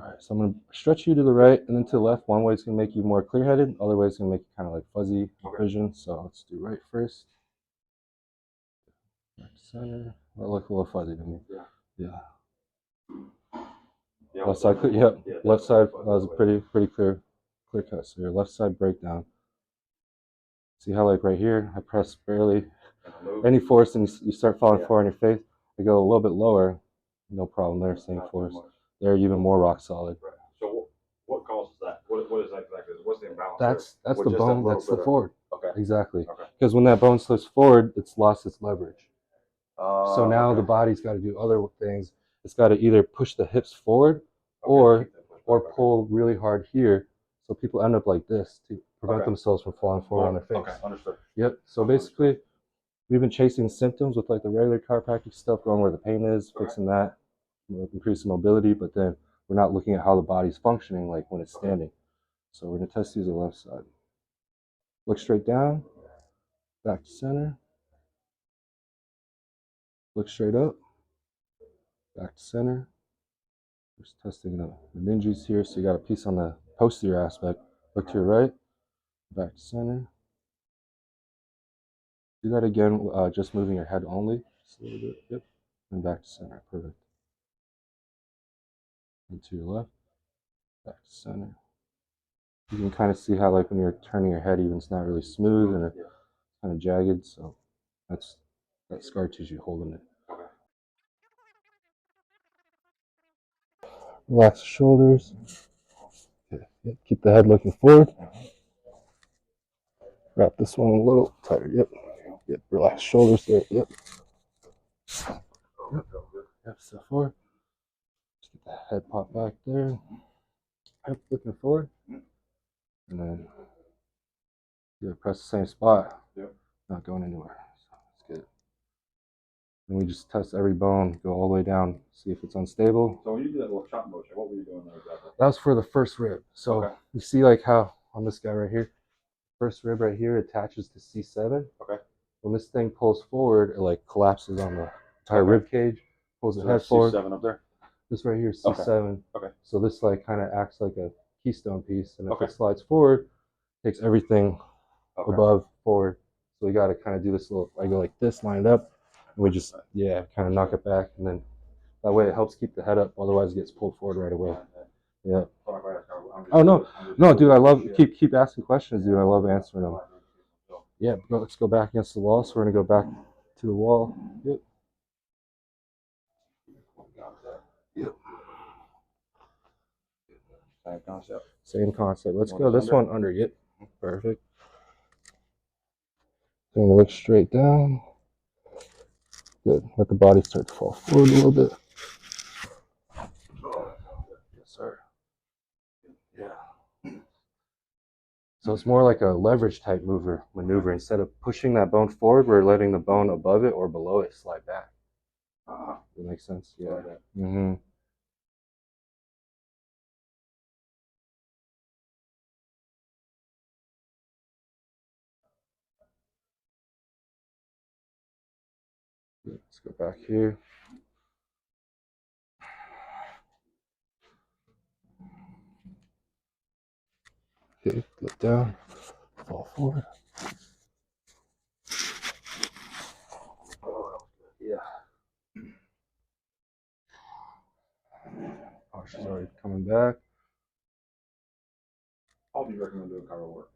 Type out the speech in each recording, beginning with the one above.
All right, so I'm going to stretch you to the right and then to the left. One way is going to make you more clear-headed. Other way is going to make you kind of like fuzzy vision. So let's do right first. Right to center. That look a little fuzzy to me. Yeah. Left side, yep. Left side was a pretty clear cut. So your left side breakdown. See how like right here, I press barely any force and you start falling forward on your face. I go a little bit lower, no problem there, same force. They're even more rock solid. Right. So what causes that? What is that exactly? What's the imbalance? That's the bone that slipped forward. Okay. Exactly. Because when that bone slips forward, it's lost its leverage. So now the body's got to do other things. It's got to either push the hips forward or pull really hard here. So people end up like this to prevent themselves from falling forward on their face. Okay, understood. Yep. So basically, we've been chasing symptoms with like the regular chiropractic stuff, going where the pain is, fixing that, increasing mobility, but then we're not looking at how the body's functioning like when it's standing. So we're going to test these on the left side. Look straight down, back to center. Look straight up, back to center. Just testing the meninges here. So you got a piece on the posterior aspect. Look to your right, back to center. Do that again, just moving your head only. Just a little bit, yep. And back to center, perfect. And to your left, back to center. You can kind of see how like when you're turning your head, even it's not really smooth and it's kind of jagged. So that's that scar tissue holding it. Relax the shoulders. Okay. Yep. Keep the head looking forward. Wrap this one a little tighter. Yep. Yep. Relax shoulders there. Yep. Yep. Step forward. Just get the head pop back there. Yep. Looking forward. And then press the same spot. Yep. Not going anywhere. So that's good. And we just test every bone, go all the way down, see if it's unstable. So when you do that little chop motion, what were you doing there exactly? That was for the first rib. So you see like how on this guy right here, first rib right here attaches to C7. Okay. When this thing pulls forward, it like collapses on the entire rib cage, pulls the head forward. C7 up there? This right here is C7. Okay. So this like kind of acts like a keystone piece, and if it slides forward, takes everything above forward. So we got to kind of do this little, I go like this, lined up, and we just, kind of knock it back, and then that way it helps keep the head up, otherwise it gets pulled forward right away. Yeah. Oh, no, dude, I love, keep asking questions, dude. I love answering them. Yeah, let's go back against the wall. So we're going to go back to the wall. Yep. Yep. Same concept. Same concept. Let's go this one under. Yep. Perfect. Going to look straight down. Good. Let the body start to fall forward a little bit. Yes, sir. Yeah. So it's more like a leverage type maneuver. Instead of pushing that bone forward, we're letting the bone above it or below it slide back. That makes sense? Yeah. Mm-hmm. Let's go back here. Okay, look down, fall forward. Yeah. Oh, she's already coming back. How do you recommend doing chiro work?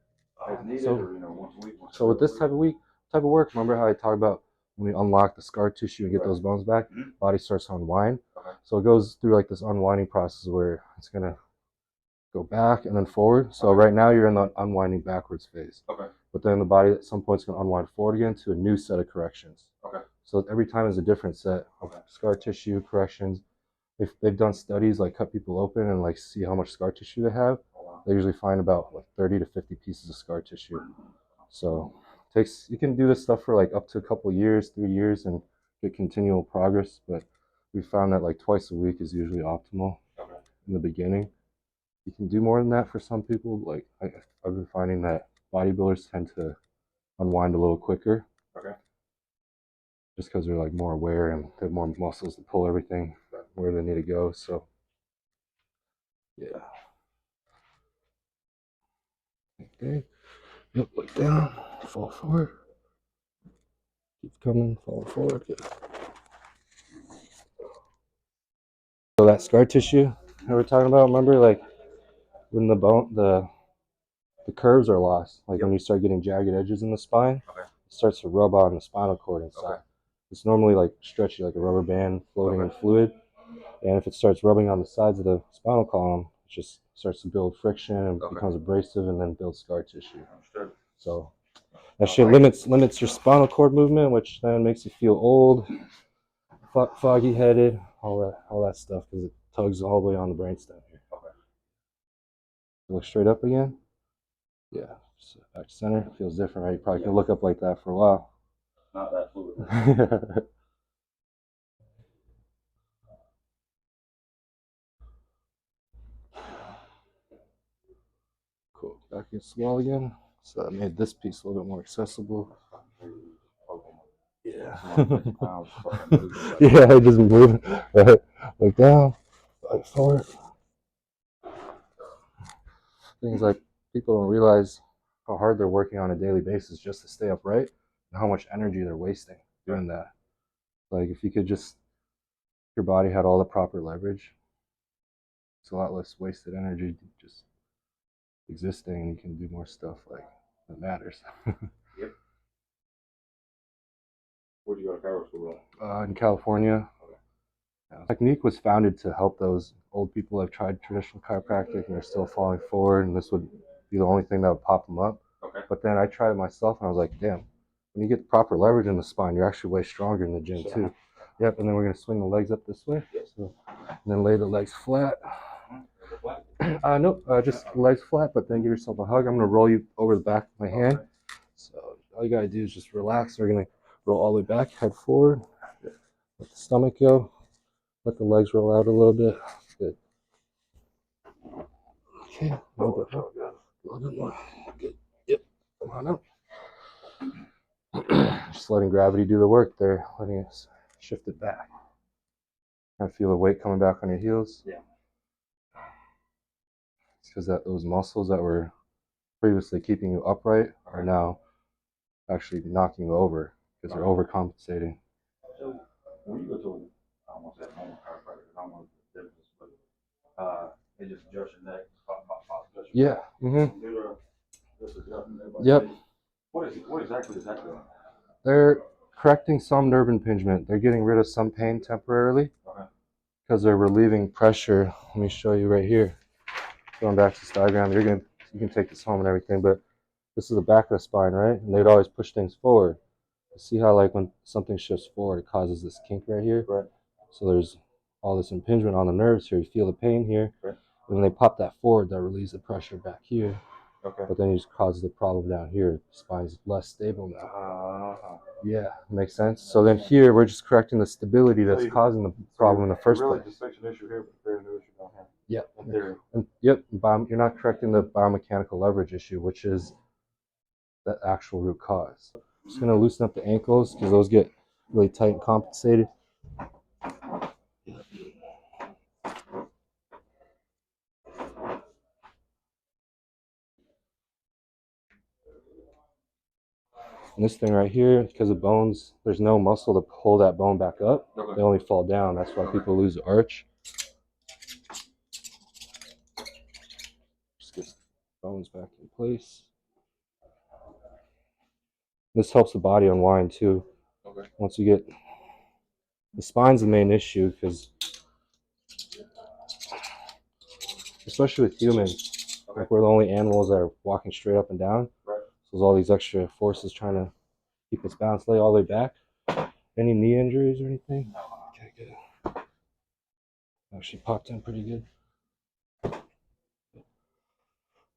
As needed, or once a week? So with this type of work, remember how I talked about when we unlock the scar tissue and get those bones back, body starts to unwind. So it goes through like this unwinding process where it's gonna go back and then forward. So right now you're in the unwinding backwards phase. But then the body at some point is gonna unwind forward again to a new set of corrections. So every time is a different set of scar tissue corrections. They've done studies like cut people open and like see how much scar tissue they have. They usually find about like 30 to 50 pieces of scar tissue. So you can do this stuff for like up to a couple years, 3 years, and get continual progress. But we found that like twice a week is usually optimal in the beginning. You can do more than that for some people. Like I've been finding that bodybuilders tend to unwind a little quicker. Just because they're like more aware and they have more muscles to pull everything where they need to go. So Yeah. Okay. Yep, look down, fall forward. Keep coming, fall forward. Good. So that scar tissue that we're talking about, remember, like when the curves are lost, like when you start getting jagged edges in the spine, it starts to rub on the spinal cord inside. It's normally like stretchy, like a rubber band floating in fluid. And if it starts rubbing on the sides of the spinal column, it just starts to build friction and becomes abrasive and then builds scar tissue. So that shit limits your spinal cord movement, which then makes you feel old, foggy headed, all that stuff, because it tugs all the way on the brainstem here. Look straight up again. Yeah, so back to center. Feels different, right? You probably can look up like that for a while. Not that fluid. Cool. Back against the wall again. So that made this piece a little bit more accessible. Yeah. Yeah, it doesn't move. Right. Look down. Look forward. Things like people don't realize how hard they're working on a daily basis just to stay upright and how much energy they're wasting doing that. Like if you could just, your body had all the proper leverage, it's a lot less wasted energy just existing, and you can do more stuff like that matters. Yep. Where'd you go to chiropractic school? In California. The technique was founded to help those old people that have tried traditional chiropractic and they're still falling forward, and this would be the only thing that would pop them up. Okay. But then I tried it myself, and I was like, damn, when you get the proper leverage in the spine, you're actually way stronger in the gym too. Yep, and then we're going to swing the legs up this way. So, and then lay the legs flat. Nope, just legs flat, but then give yourself a hug. I'm going to roll you over the back of my hand. So all you got to do is just relax. We're going to roll all the way back, head forward, let the stomach go. Let the legs roll out a little bit. Good. Okay, a little bit more. A little bit more. Good. Yep. Come on up. Just letting gravity do the work there, letting us shift it back. I feel the weight coming back on your heels. Yeah. It's because those muscles that were previously keeping you upright are now actually knocking you over because they're overcompensating. So when you go to, I almost said normal chiropractor, I don't know the difference, but they just adjust your neck, adjust your back. Yep. What exactly is that doing? They're correcting some nerve impingement. They're getting rid of some pain temporarily because they're relieving pressure. Let me show you right here. Going back to this diagram, you can take this home and everything, but this is the back of the spine, right? And they'd always push things forward. You see how like when something shifts forward, it causes this kink right here? Right. So there's all this impingement on the nerves here. You feel the pain here. Right. And when they pop that forward, that relieves the pressure back here. Okay. But then it just causes the problem down here. The spine's less stable now. Yeah, makes sense. So then here, we're just correcting the stability that's causing the problem in the first place. Just fix an issue here, but there's no issue down here. Yep. Yep. You're not correcting the biomechanical leverage issue, which is the actual root cause. I'm just going to loosen up the ankles because those get really tight and compensated. And this thing right here, because of bones, there's no muscle to pull that bone back up. Okay. They only fall down. That's why people lose the arch. Just get bones back in place. This helps the body unwind too. Okay. Once you get the spine's the main issue because, especially with humans, like we're the only animals that are walking straight up and down. Right. So there's all these extra forces trying to keep us balanced. Lay all the way back. Any knee injuries or anything? No. Okay, good. Actually popped in pretty good.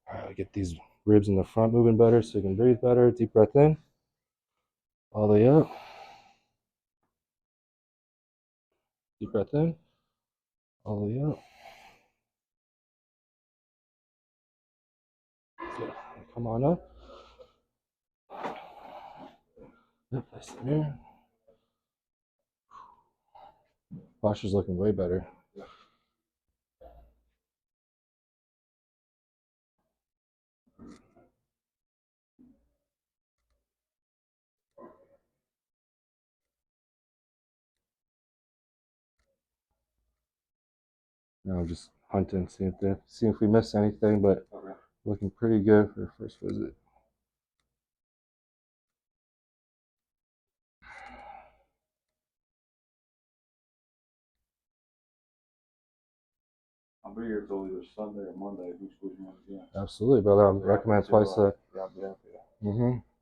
All right, get these ribs in the front moving better so you can breathe better. Deep breath in. All the way up. Deep breath in. All the way up. Good. Come on up. Yep, nice in here. Posture's looking way better. You know, just hunting, see if we miss anything, but Okay. looking pretty good for the first visit. I'll be here till either Sunday or Monday if you squeeze me in again. Absolutely, brother. I recommend twice a. Yeah, I'll be happy. Mm-hmm.